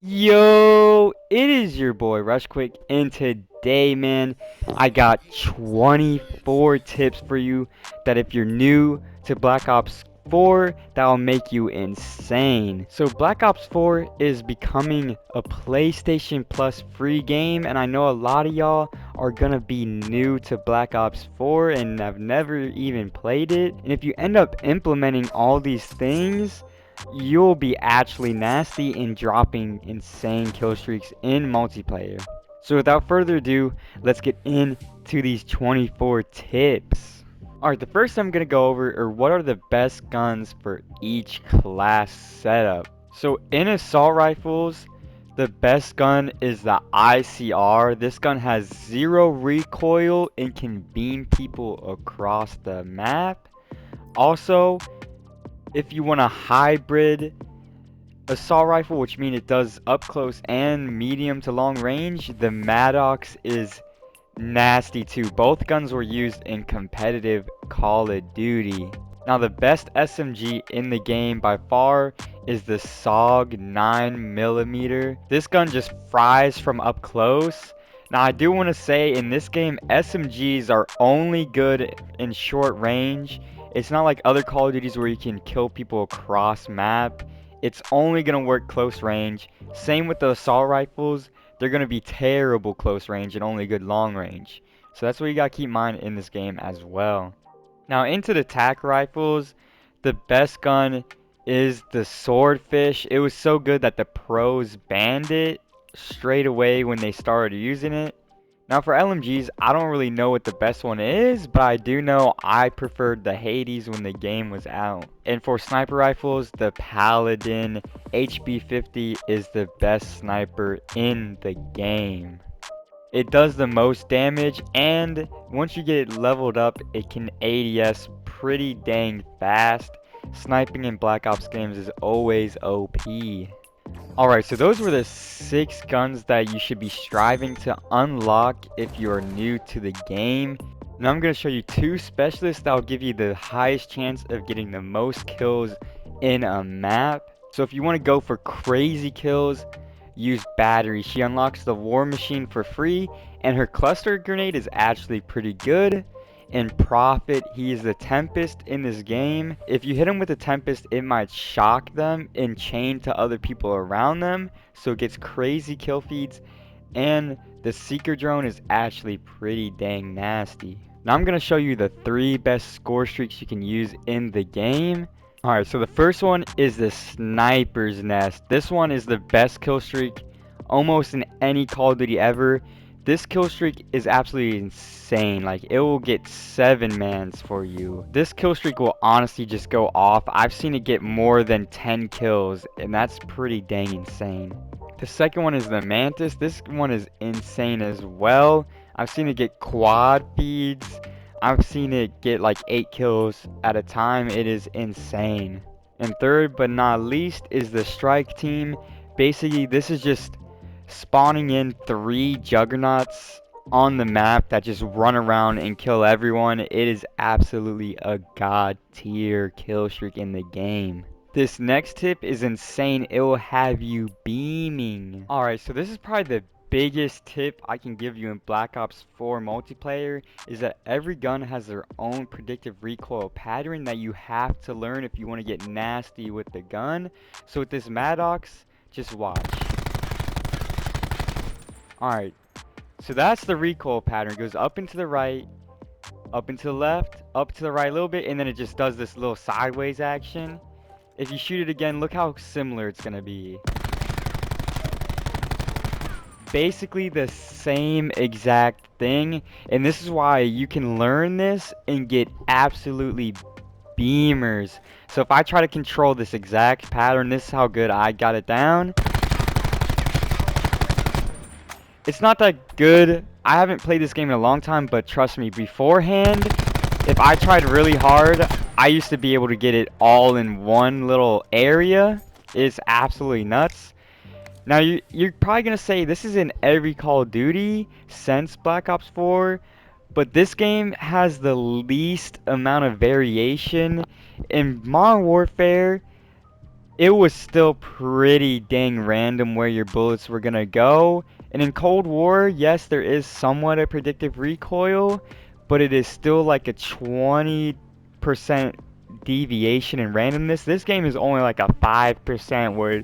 Yo, it is your boy Rushquick, and today, man, I got 24 tips for you that if you're new to Black Ops 4, that'll make you insane. So Black Ops 4 is becoming a PlayStation Plus free game, and I know a lot of y'all are gonna be new to Black Ops 4 and have never even played it. And if you end up implementing all these things, you'll be actually nasty and dropping insane kill streaks in multiplayer. So without further ado, let's get into these 24 tips. Alright, the first I'm going to go over are what are the best guns for each class setup. So in assault rifles, the best gun is the ICR. This gun has 0 recoil and can beam people across the map. Also, if you want a hybrid assault rifle, which means it does up close and medium to long range, the Maddox is nasty too. Both guns were used in competitive Call of Duty. Now the best SMG in the game by far is the saug 9mm. This gun just fries from up close. Now I do want to say in this game SMGs are only good in short range. It's not like other Call of Duties where you can kill people across map. It's only going to work close range. Same with the assault rifles. They're going to be terrible close range and only good long range. So that's what you got to keep in mind in this game as well. Now into the tac rifles, the best gun is the swordfish. It was so good that the pros banned it straight away when they started using it. Now for LMGs, I don't really know what the best one is, but I do know I preferred the Hades when the game was out. And for sniper rifles, the Paladin HB50 is the best sniper in the game. It does the most damage, and once you get it leveled up, it can ADS pretty dang fast. Sniping in Black Ops games is always OP. Alright, so those were the 6 guns that you should be striving to unlock if you are new to the game. Now I'm going to show you 2 specialists that will give you the highest chance of getting the most kills in a map. So if you want to go for crazy kills, use Battery. She unlocks the War Machine for free, and her cluster grenade is actually pretty good. And Prophet, he is the Tempest in this game. If you hit him with the Tempest, it might shock them and chain to other people around them, so it gets crazy kill feeds. And the Seeker drone is actually pretty dang nasty. Now I'm going to show you the 3 best score streaks you can use in the game. Alright, so the first one is the Sniper's Nest. This one is the best kill streak almost in any Call of Duty ever. This kill streak is absolutely insane. Like, it will get 7 mans for you. This kill streak will honestly just go off. I've seen it get more than 10 kills, and that's pretty dang insane. The second one is the Mantis. This one is insane as well. I've seen it get quad feeds. I've seen it get like 8 kills at a time. It is insane. And third but not least is the Strike Team. Basically, this is just spawning in 3 juggernauts on the map that just run around and kill everyone. It is absolutely a god tier kill streak in the game. This next tip is insane. It will have you beaming. Alright, so this is probably the biggest tip I can give you in Black Ops 4 multiplayer, is that every gun has their own predictive recoil pattern that you have to learn if you want to get nasty with the gun. So with this Maddox, just watch. Alright, so that's the recoil pattern. It goes up and to the right, up and to the left, up to the right a little bit, and then it just does this little sideways action. If you shoot it again, look how similar it's going to be. Basically the same exact thing, and this is why you can learn this and get absolutely beamers. So if I try to control this exact pattern, this is how good I got it down. It's not that good. I haven't played this game in a long time, but trust me, beforehand, if I tried really hard, I used to be able to get it all in one little area. It's absolutely nuts. Now, you're probably going to say this is in every Call of Duty since Black Ops 4, but this game has the least amount of variation. In Modern Warfare, it was still pretty dang random where your bullets were gonna go. And in Cold War, yes, there is somewhat a predictive recoil, but it is still like a 20% deviation in randomness. This game is only like a 5% where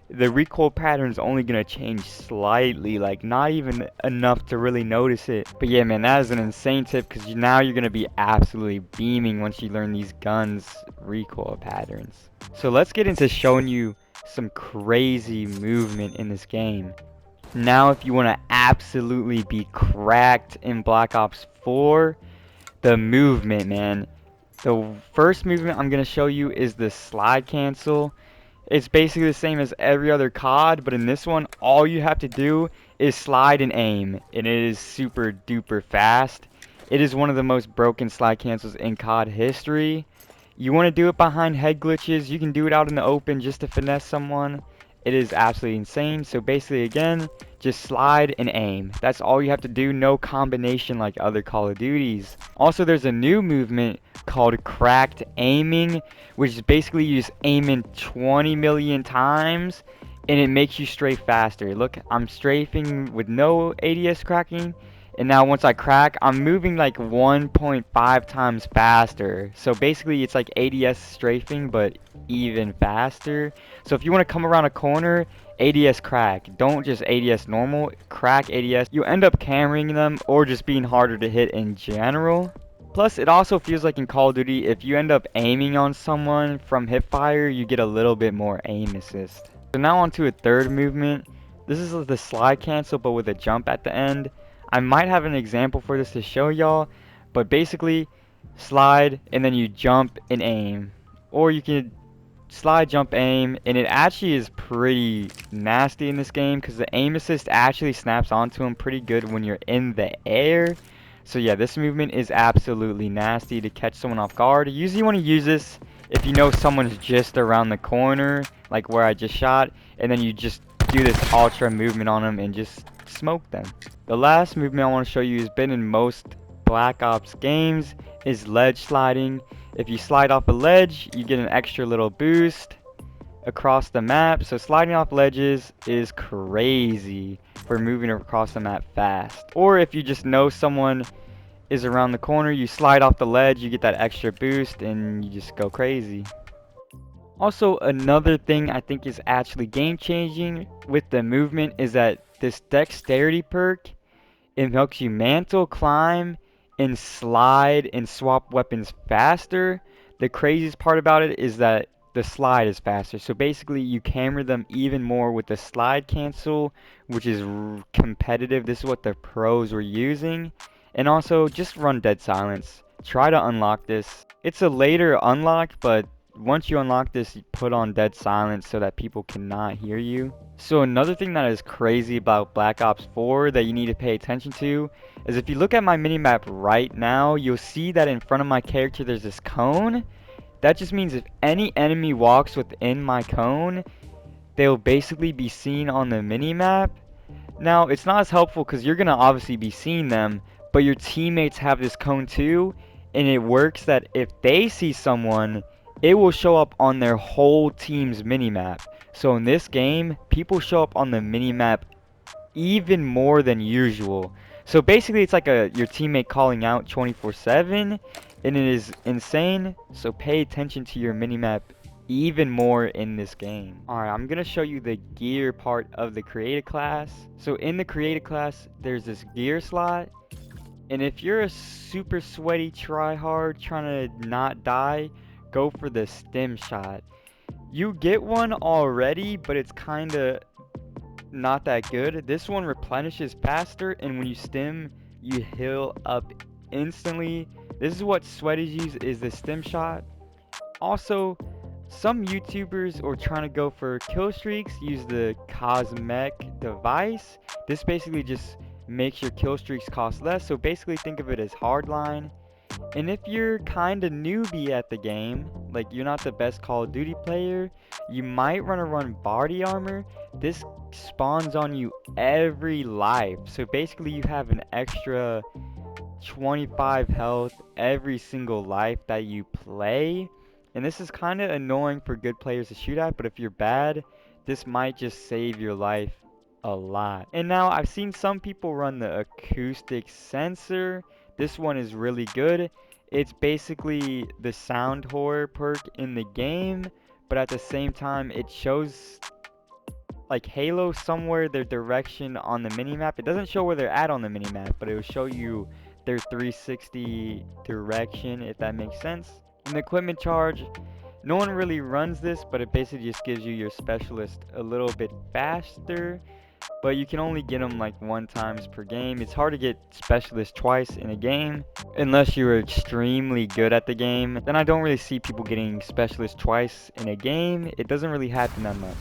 the recoil pattern is only gonna change slightly, like not even enough to really notice it. But yeah, man, that is an insane tip because now you're gonna be absolutely beaming once you learn these guns' recoil patterns. So let's get into showing you some crazy movement in this game. Now, if you want to absolutely be cracked in Black Ops 4, the movement, man. The first movement I'm gonna show you is the slide cancel. It's basically the same as every other COD, but in this one, all you have to do is slide and aim, and it is super duper fast. It is one of the most broken slide cancels in COD history. You want to do it behind head glitches, you can do it out in the open just to finesse someone. It is absolutely insane. So basically, again, just slide and aim. That's all you have to do, no combination like other Call of Duties. Also, there's a new movement called cracked aiming, which is basically you just aim in 20 million times and it makes you strafe faster. Look, I'm strafing with no ADS cracking, and now once I crack, I'm moving like 1.5 times faster. So basically it's like ADS strafing but even faster. So if you want to come around a corner, ADS crack. Don't just ADS normal, crack ADS. You end up cameraing them or just being harder to hit in general. Plus, it also feels like in Call of Duty, if you end up aiming on someone from hipfire, you get a little bit more aim assist. So now on to a third movement. This is the slide cancel, but with a jump at the end. I might have an example for this to show y'all, but basically, slide, and then you jump and aim. Or you can slide, jump, aim, and it actually is pretty nasty in this game, because the aim assist actually snaps onto him pretty good when you're in the air. So yeah, this movement is absolutely nasty to catch someone off guard. You usually want to use this if you know someone's just around the corner, like where I just shot, and then you just do this ultra movement on them and just smoke them. The last movement I want to show you has been in most Black Ops games is ledge sliding. If you slide off a ledge, you get an extra little boost across the map. So sliding off ledges is crazy for moving across the map fast. Or if you just know someone is around the corner, you slide off the ledge, you get that extra boost, and you just go crazy. Also, another thing I think is actually game changing with the movement is that this dexterity perk, it helps you mantle, climb, and slide and swap weapons faster. The craziest part about it is that the slide is faster. So basically, you camera them even more with the slide cancel, which is competitive. This is what the pros were using. And also, just run dead silence. Try to unlock this. It's a later unlock, but once you unlock this, you put on dead silence so that people cannot hear you. So another thing that is crazy about Black Ops 4 that you need to pay attention to is if you look at my minimap right now, you'll see that in front of my character there's this cone. That just means if any enemy walks within my cone, they'll basically be seen on the minimap. Now, it's not as helpful because you're going to obviously be seeing them, but your teammates have this cone too, and it works that if they see someone, it will show up on their whole team's minimap. So in this game, people show up on the minimap even more than usual. So basically it's like your teammate calling out 24/7, and it is insane. So pay attention to your minimap even more in this game. Alright, I'm gonna show you the gear part of the creative class. So in the creative class, there's this gear slot, and if you're a super sweaty tryhard trying to not die, go for the stim shot. You get one already, but it's kinda not that good. This one replenishes faster, and when you stim, you heal up instantly. This is what sweaties use, is the stim shot. Also, some YouTubers are trying to go for kill streaks use the cosmetic device. This basically just makes your kill streaks cost less. So basically think of it as hardline. And if you're kind of newbie at the game, like you're not the best Call of Duty player, you might run body armor. This spawns on you every life. So basically you have an extra 25 health every single life that you play. And this is kind of annoying for good players to shoot at, but if you're bad, this might just save your life a lot. And now I've seen some people run the acoustic sensor. This one is really good. It's basically the sound horror perk in the game, but at the same time it shows like Halo somewhere their direction on the minimap. It doesn't show where they're at on the minimap, but it will show you their 360 direction, if that makes sense. And the equipment charge, no one really runs this, but it basically just gives you your specialist a little bit faster, but you can only get them like 1 time per game. It's hard to get specialist twice in a game unless you're extremely good at the game. Then I don't really see people getting specialist twice in a game. It doesn't really happen that much.